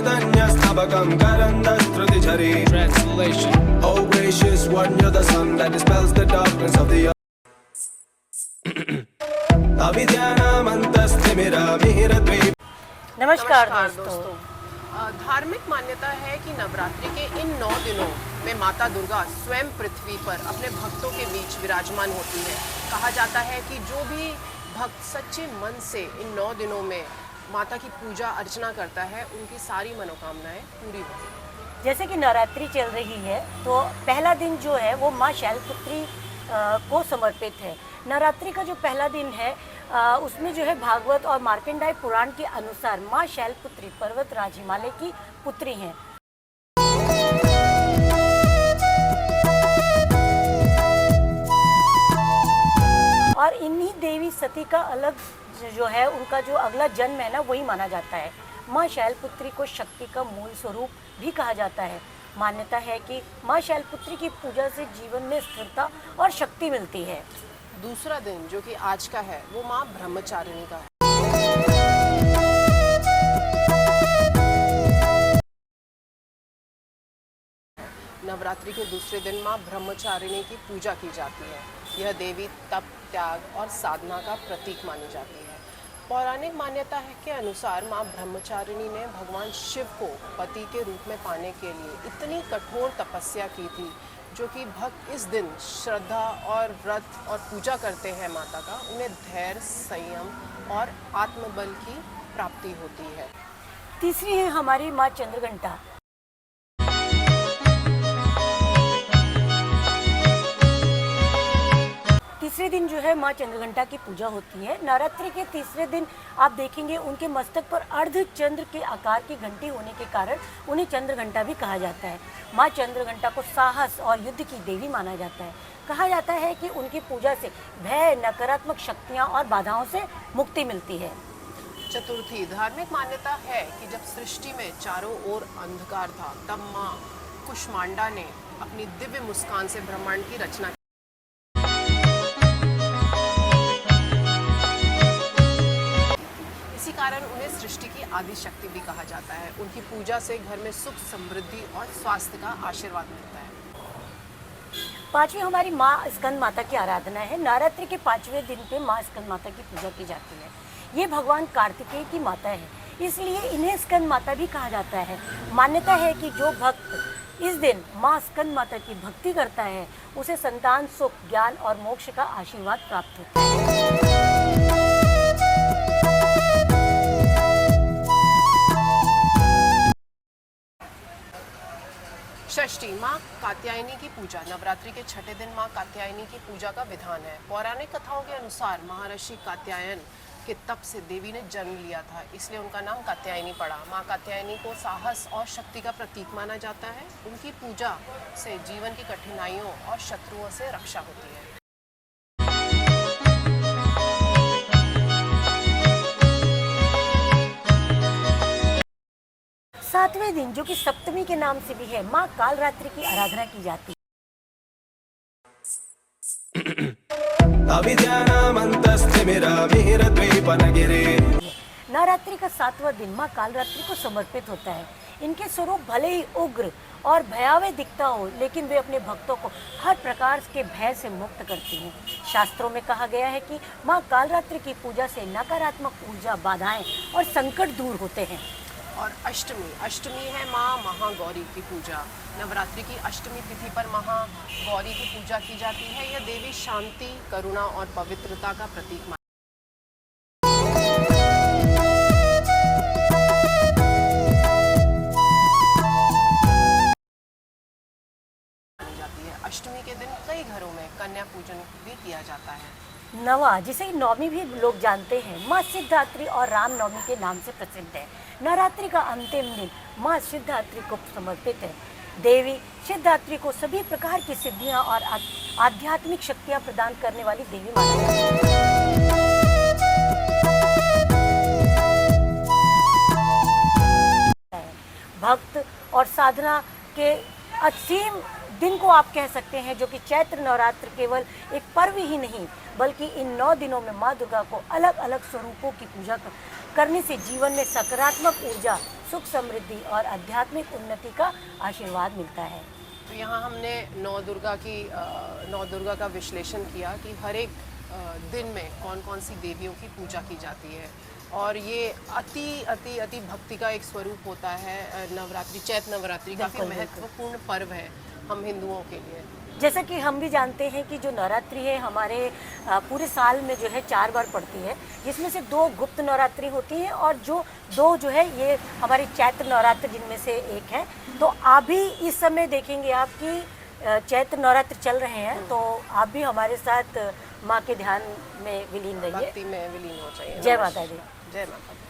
चैतन्यस्तबकं करन्दस्त्रुतिझरी. Translation. Oh gracious one, you're the sun that dispels the darkness of the earth. अविद्यानामन्तस्तिमिरमिहिरद्वीप. नमस्कार दोस्तों। धार्मिक मान्यता है कि नवरात्रि के इन 9 दिनों में माता दुर्गा स्वयं पृथ्वी पर अपने भक्तों के बीच विराजमान होती है। कहा जाता है कि जो भी भक्त सच्चे मन से इन 9 दिनों में माता की पूजा अर्चना करता है, उनकी सारी मनोकामनाएं पूरी होती हैं। जैसे कि नवरात्रि चल रही है तो पहला दिन जो है वो माँ शैलपुत्री को समर्पित है। नवरात्रि का जो पहला दिन है उसमें जो है भागवत और मार्कंडेय पुराण के अनुसार माँ शैलपुत्री पर्वतराज हिमालय की पुत्री हैं। और इन्हीं देवी सती का अलग जो है उनका जो अगला जन्म है ना वही माना जाता है। माँ शैलपुत्री को शक्ति का मूल स्वरूप भी कहा जाता है। मान्यता है कि माँ शैलपुत्री की पूजा से जीवन में स्थिरता और शक्ति मिलती है। दूसरा दिन जो कि आज का है वो माँ ब्रह्मचारिणी का है। नवरात्रि के दूसरे दिन माँ ब्रह्मचारिणी की पूजा की जाती है। यह देवी तप, त्याग और साधना का प्रतीक मानी जाती है। पौराणिक मान्यता है के अनुसार माँ ब्रह्मचारिणी ने भगवान शिव को पति के रूप में पाने के लिए इतनी कठोर तपस्या की थी, जो कि भक्त इस दिन श्रद्धा और व्रत और पूजा करते हैं माता का, उन्हें धैर्य, संयम और आत्मबल की प्राप्ति होती है। तीसरी है हमारी माँ चंद्रघंटा। तीसरे दिन जो है माँ चंद्रघंटा की पूजा होती है। नवरात्रि के तीसरे दिन आप देखेंगे उनके मस्तक पर अर्ध चंद्र के आकार की घंटी होने के कारण उन्हें चंद्रघंटा भी कहा जाता है। माँ चंद्रघंटा को साहस और युद्ध की देवी माना जाता है। कहा जाता है कि उनकी पूजा से भय, नकारात्मक शक्तियाँ और बाधाओं से मुक्ति मिलती है। चतुर्थी, धार्मिक मान्यता है कि जब सृष्टि में चारों ओर अंधकार था, तब माँ कुष्मांडा ने अपनी दिव्य मुस्कान से ब्रह्मांड की रचना की। इसी कारण उन्हें सृष्टि की आदि शक्ति भी कहा जाता है। उनकी पूजा से घर में सुख, समृद्धि और स्वास्थ्य का आशीर्वाद मिलता है। पांचवी हमारी माँ स्कंद माता की आराधना है। नवरात्रि के 5वें दिन पे माँ स्कंद माता की पूजा की जाती है। ये भगवान कार्तिकेय की माता है, इसलिए इन्हें स्कंद माता भी कहा जाता है। मान्यता है कि जो भक्त इस दिन माँ स्कंद माता की भक्ति करता है उसे संतान, सुख, ज्ञान और मोक्ष का आशीर्वाद प्राप्त होता है। षष्ठी, माँ कात्यायनी की पूजा। नवरात्रि के छठे दिन माँ कात्यायनी की पूजा का विधान है। पौराणिक कथाओं के अनुसार महर्षि कात्यायन के तप से देवी ने जन्म लिया था, इसलिए उनका नाम कात्यायनी पड़ा। माँ कात्यायनी को साहस और शक्ति का प्रतीक माना जाता है। उनकी पूजा से जीवन की कठिनाइयों और शत्रुओं से रक्षा होती है। सातवें दिन जो कि सप्तमी के नाम से भी है, माँ कालरात्रि की आराधना की जाती है। नवरात्रि का 7वां दिन माँ कालरात्रि को समर्पित होता है। इनके स्वरूप भले ही उग्र और भयावह दिखता हो, लेकिन वे अपने भक्तों को हर प्रकार के भय से मुक्त करती हैं। शास्त्रों में कहा गया है कि माँ कालरात्रि की पूजा से नकारात्मक ऊर्जा, बाधाएं और संकट दूर होते हैं। और अष्टमी है माँ महागौरी की पूजा। नवरात्रि की अष्टमी तिथि पर महागौरी की पूजा की जाती है। यह देवी शांति, करुणा और पवित्रता का प्रतीक मानी जाती है। अष्टमी के दिन कई घरों में कन्या पूजन भी किया जाता है। नवा, जिसे नवमी भी लोग जानते हैं, माँ सिद्धात्री और रामनवमी के नाम से प्रसिद्ध है। नवरात्रि का अंतिम दिन माँ सिद्धात्री को समर्पित है। देवी सिद्धात्री को सभी प्रकार की सिद्धियां और आध्यात्मिक शक्तियां प्रदान करने वाली देवी मानी जाती है। भक्त और साधना के असीम दिन को आप कह सकते हैं, जो कि चैत्र नवरात्र केवल एक पर्व ही नहीं बल्कि इन 9 दिनों में माँ दुर्गा को अलग अलग स्वरूपों की पूजा करने से जीवन में सकारात्मक ऊर्जा सुख समृद्धि और आध्यात्मिक उन्नति का आशीर्वाद मिलता है। तो यहाँ हमने नौ दुर्गा का विश्लेषण किया कि हर एक दिन में कौन कौन सी देवियों की पूजा की जाती है, और ये अति अति अति भक्ति का एक स्वरूप होता है। नवरात्रि, चैत्र नवरात्रि काफ़ी बिल्कुल, बिल्कुल। महत्वपूर्ण पर्व है हम हिंदुओं के लिए। जैसा कि हम भी जानते हैं कि जो नवरात्रि है हमारे पूरे साल में जो है 4 बार पड़ती है, जिसमें से 2 गुप्त नवरात्रि होती हैं और जो 2 जो है ये हमारे चैत्र नवरात्र जिनमें से एक है। तो आप भी इस समय देखेंगे आपकी चैत्र नवरात्र चल रहे हैं, तो आप भी हमारे साथ माँ के ध्यान में विलीन रहिए। भक्ति में विलीन हो जाइए। जय माता दी। जय माता दी।